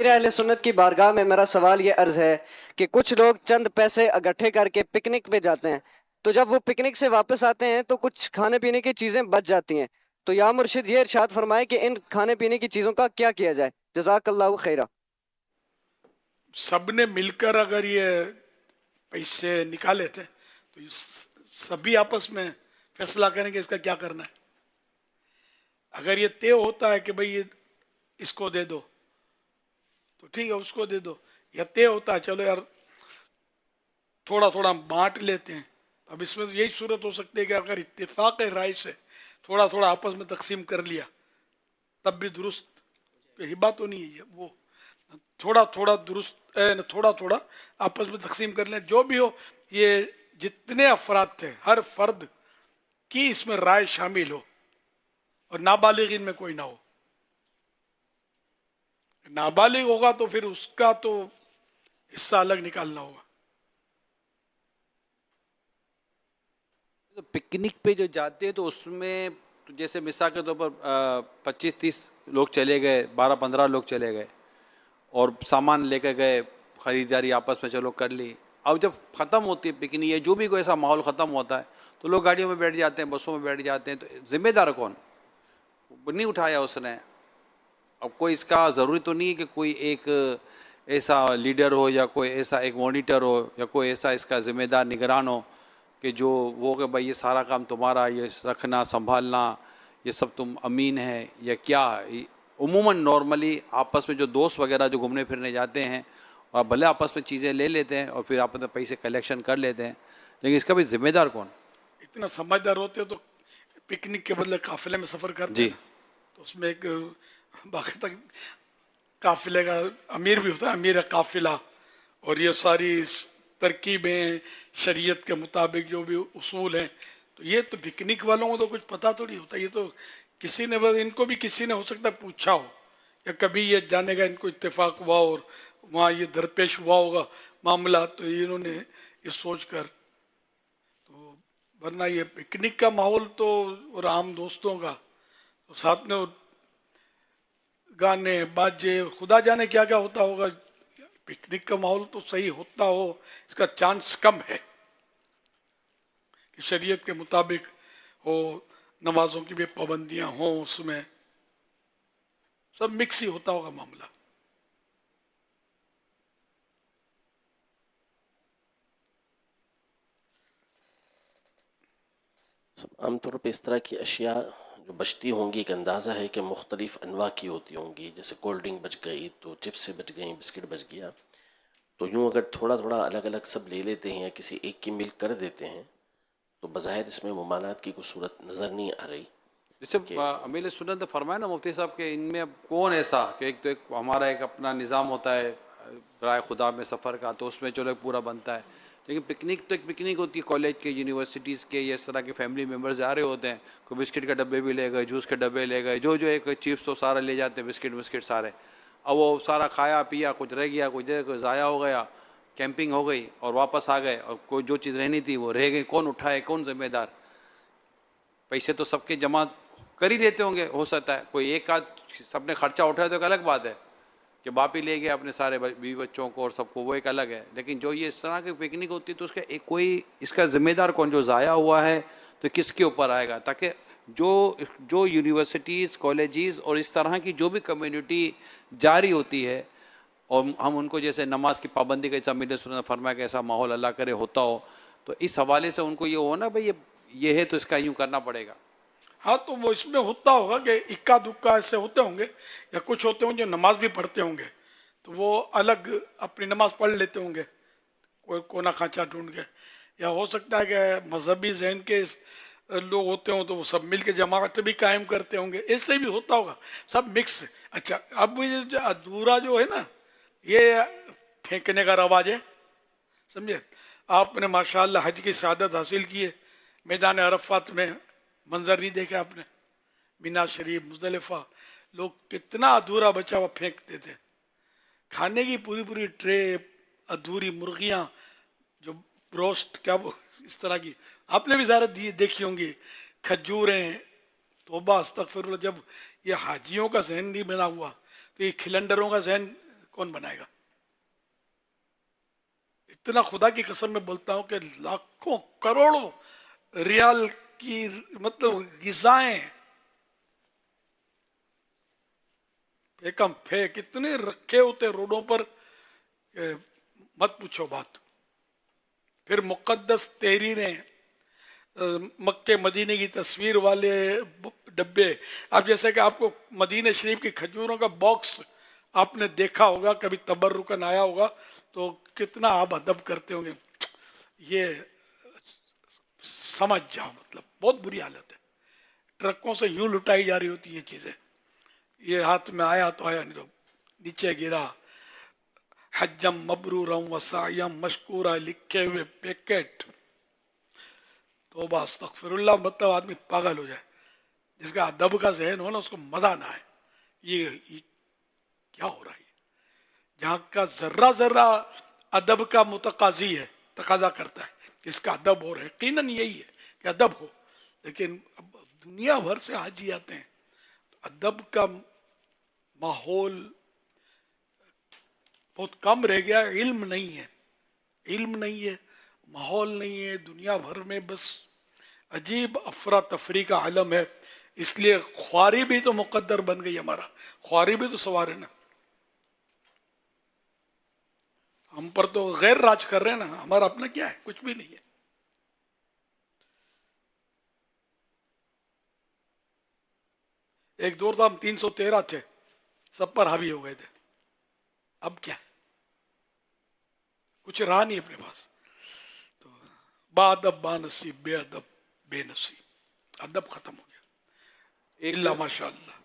میرے اہل سنت کی بارگاہ میں میرا سوال یہ عرض ہے کہ کچھ لوگ چند پیسے اکٹھے کر کے پکنک پہ جاتے ہیں، تو جب وہ پکنک سے واپس آتے ہیں تو کچھ کھانے پینے کی چیزیں بچ جاتی ہیں، تو یا مرشد یہ ارشاد فرمائے کہ ان کھانے پینے کی چیزوں کا کیا کیا جائے؟ جزاک اللہ خیرہ۔ سب نے مل کر اگر یہ پیسے نکالے تھے تو سبھی آپس میں فیصلہ کریں کہ اس کا کیا کرنا ہے۔ اگر یہ طے ہوتا ہے کہ بھئی یہ اس کو دے دو تو ٹھیک ہے، اس کو دے دو، یا طے ہوتا ہے چلو یار تھوڑا تھوڑا بانٹ لیتے ہیں، اب اس میں یہی صورت ہو سکتی ہے کہ اگر اتفاق رائے سے تھوڑا تھوڑا آپس میں تقسیم کر لیا تب بھی درست، ہبا تو نہیں ہے وہ، تھوڑا تھوڑا درست تھوڑا تھوڑا آپس میں تقسیم کر لیں، جو بھی ہو یہ جتنے افراد تھے ہر فرد کی اس میں رائے شامل ہو اور نابالغین میں کوئی نہ ہو۔ نابالغ ہوگا تو پھر اس کا تو حصہ الگ نکالنا ہوگا۔ تو پکنک پہ جو جاتے ہیں تو اس میں جیسے مثال کے طور پر 25-30 لوگ چلے گئے، 12-15 لوگ چلے گئے اور سامان لے کے گئے، خریداری آپس میں چلو کر لی۔ اب جب ختم ہوتی ہے پکنک یا جو بھی کوئی ایسا ماحول ختم ہوتا ہے تو لوگ گاڑیوں میں بیٹھ جاتے ہیں، بسوں میں بیٹھ جاتے ہیں، تو ذمہ دار کون؟ نہیں اٹھایا اس نے۔ اب کوئی اس کا ضروری تو نہیں ہے کہ کوئی ایک ایسا لیڈر ہو یا کوئی ایسا ایک مانیٹر ہو یا کوئی ایسا اس کا ذمہ دار نگران ہو کہ جو وہ کہ بھائی یہ سارا کام تمہارا، یہ رکھنا سنبھالنا، یہ سب تم امین ہے یا کیا۔ عموماً نارملی آپس میں جو دوست وغیرہ جو گھومنے پھرنے جاتے ہیں اور بھلے آپس میں چیزیں لے لیتے ہیں اور پھر آپس میں پیسے کلیکشن کر لیتے ہیں، لیکن اس کا بھی ذمہ دار کون؟ اتنا سمجھدار ہوتے تو پکنک کے بدلے قافلے میں سفر کرتے جی ہیں، تو اس میں ایک باقاعدہ قافلے کا امیر بھی ہوتا ہے، امیر قافلہ، اور یہ ساری ترکیبیں شریعت کے مطابق جو بھی اصول ہیں، تو یہ تو پکنک والوں کو تو کچھ پتہ تو نہیں ہوتا، یہ تو کسی نے ان کو بھی کسی نے ہو سکتا ہے پوچھا ہو یا کبھی یہ جانے کا ان کو اتفاق ہوا اور وہاں یہ درپیش ہوا ہوگا معاملہ، تو انہوں نے یہ سوچ کر، تو ورنہ یہ پکنک کا ماحول تو اور عام دوستوں کا تو ساتھ میں گانے باجے خدا جانے کیا کیا ہوتا ہوگا، پکنک کا ماحول تو صحیح ہوتا ہو اس کا چانس کم ہے کہ شریعت کے مطابق ہو، نمازوں کی بھی پابندیاں ہوں، اس میں سب مکس ہی ہوتا ہوگا معاملہ۔ عام طور پہ اس طرح کی اشیاء جو بچتی ہوں گی ایک اندازہ ہے کہ مختلف انواع کی ہوتی ہوں گی، جیسے کولڈ ڈرنک بچ گئی تو چپس سے بچ گئیں، بسکٹ بچ گیا، تو یوں اگر تھوڑا تھوڑا الگ الگ سب لے لیتے ہیں یا کسی ایک کی ملک کر دیتے ہیں تو بظاہر اس میں ممانعت کی کوئی صورت نظر نہیں آ رہی۔ جیسے امیر سنت نے فرمایا نا مفتی صاحب کہ ان میں اب کون ایسا کہ ایک تو ایک ہمارا ایک اپنا نظام ہوتا ہے برائے خدا میں سفر کا، تو اس میں چلو ایک پورا بنتا ہے، لیکن پکنک تو ایک پکنک ہوتی ہے، کالج کے یونیورسٹیز کے یا اس طرح کے فیملی ممبرز جا رہے ہوتے ہیں، کوئی بسکٹ کے ڈبے بھی لے گئے، جوس کے ڈبے لے گئے، جو ایک چپس تو سارا لے جاتے ہیں، بسکٹ سارے، اب وہ سارا کھایا پیا، کچھ رہ گیا، کچھ ضائع ہو گیا، کیمپنگ ہو گئی اور واپس آ گئے اور کوئی جو چیز رہنی تھی وہ رہ گئی، کون اٹھائے، کون ذمہ دار؟ پیسے تو سب کے جمع کر ہی لیتے ہوں گے، ہو سکتا ہے کوئی ایک آدھ سب نے خرچہ اٹھایا تو ایک الگ بات ہے کہ باپ ہی لے گیا اپنے سارے بیوی بچوں کو اور سب کو، وہ ایک الگ ہے، لیکن جو یہ اس طرح کی پکنک ہوتی ہے تو اس کا ایک کوئی اس کا ذمہ دار کون؟ جو ضائع ہوا ہے تو کس کے اوپر آئے گا؟ تاکہ جو یونیورسٹیز کالجز اور اس طرح کی جو بھی کمیونٹی جاری ہوتی ہے اور ہم ان کو جیسے نماز کی پابندی کا جیسا امیر نے فرمایا کہ ایسا ماحول اللہ کرے ہوتا ہو، تو اس حوالے سے ان کو یہ ہو نا بھائی یہ ہے تو اس کا یوں کرنا پڑے گا۔ ہاں تو وہ اس میں ہوتا ہوگا کہ اکا دکا ایسے ہوتے ہوں گے، یا کچھ ہوتے ہوں جو نماز بھی پڑھتے ہوں گے تو وہ الگ اپنی نماز پڑھ لیتے ہوں گے کوئی کونا کھانچا ڈھونڈ کے، یا ہو سکتا ہے کہ مذہبی ذہن کے لوگ ہوتے ہوں تو وہ سب مل کے جماعت بھی قائم کرتے ہوں گے، ایسے بھی ہوتا ہوگا، سب مکس۔ اچھا اب یہ جو ادھورا جو ہے نا یہ پھینکنے کا رواج ہے، سمجھے؟ آپ نے ماشاءاللہ حج کی سعادت حاصل کی ہے، میدان عرفات میں منظر نہیں دیکھا آپ نے؟ مینا شریف مزدلفہ لوگ کتنا ادھورا بچا ہوا پھینکتے تھے، کھانے کی پوری پوری ٹرے، ادھوری مرغیاں جو بروسٹ کیا اس طرح کی آپ نے بھی زیارت دیکھی ہوں گی، کھجوریں، توبہ استغفر اللہ۔ جب یہ حاجیوں کا ذہن نہیں بنا ہوا تو یہ کھلنڈروں کا ذہن کون بنائے گا؟ اتنا خدا کی قسم میں بولتا ہوں کہ لاکھوں کروڑوں ریال کی مطلب غذائیں پھینک اتنے رکھے ہوتے روڈوں پر کہ مت پوچھو بات. پھر مقدس تحریریں، مکے مدینے کی تصویر والے ڈبے. اب جیسے کہ آپ کو مدینہ شریف کی کھجوروں کا باکس آپ نے دیکھا ہوگا، کبھی تبرکن آیا ہوگا تو کتنا آپ ادب کرتے ہوں گے. یہ سمجھ جاؤ مطلب بہت بری حالت ہے. ٹرکوں سے یوں لٹائی جا رہی ہوتی یہ چیزیں. یہ ہاتھ میں آیا تو آیا، نہیں تو نیچے گرا. حجم مبرورم وسعیم مشکورہ لکھے ہوئے پیکٹ. توبہ استغفر اللہ. مطلب آدمی پاگل ہو جائے. جس کا ادب کا ذہن ہو نا اس کو مزہ نہ آئے. یہ کیا ہو رہا ہے؟ جہاں کا ذرہ ذرہ ادب کا متقاضی ہے، تقاضا کرتا ہے کہ اس کا ادب ہو رہا ہے. یقیناً یہی ہے کہ ادب ہو، لیکن اب دنیا بھر سے حاجی آتے ہیں. ادب کا ماحول بہت کم رہ گیا. علم نہیں ہے، علم نہیں ہے، ماحول نہیں ہے. دنیا بھر میں بس عجیب افراتفری کا عالم ہے. اس لیے خواری بھی تو مقدر بن گئی. ہمارا خواری بھی تو سوار ہے نا. ہم پر تو غیر راج کر رہے ہیں نا. ہمارا اپنا کیا ہے؟ کچھ بھی نہیں ہے. ایک دور تھا ہم 313 تھے، سب پر حاوی ہو گئے تھے. اب کیا ہے؟ کچھ رہا نہیں اپنے پاس. تو با ادب با نصیب، بے ادب بے نصیب. ادب ختم ہو گیا. ایک اللہ ماشاء اللہ.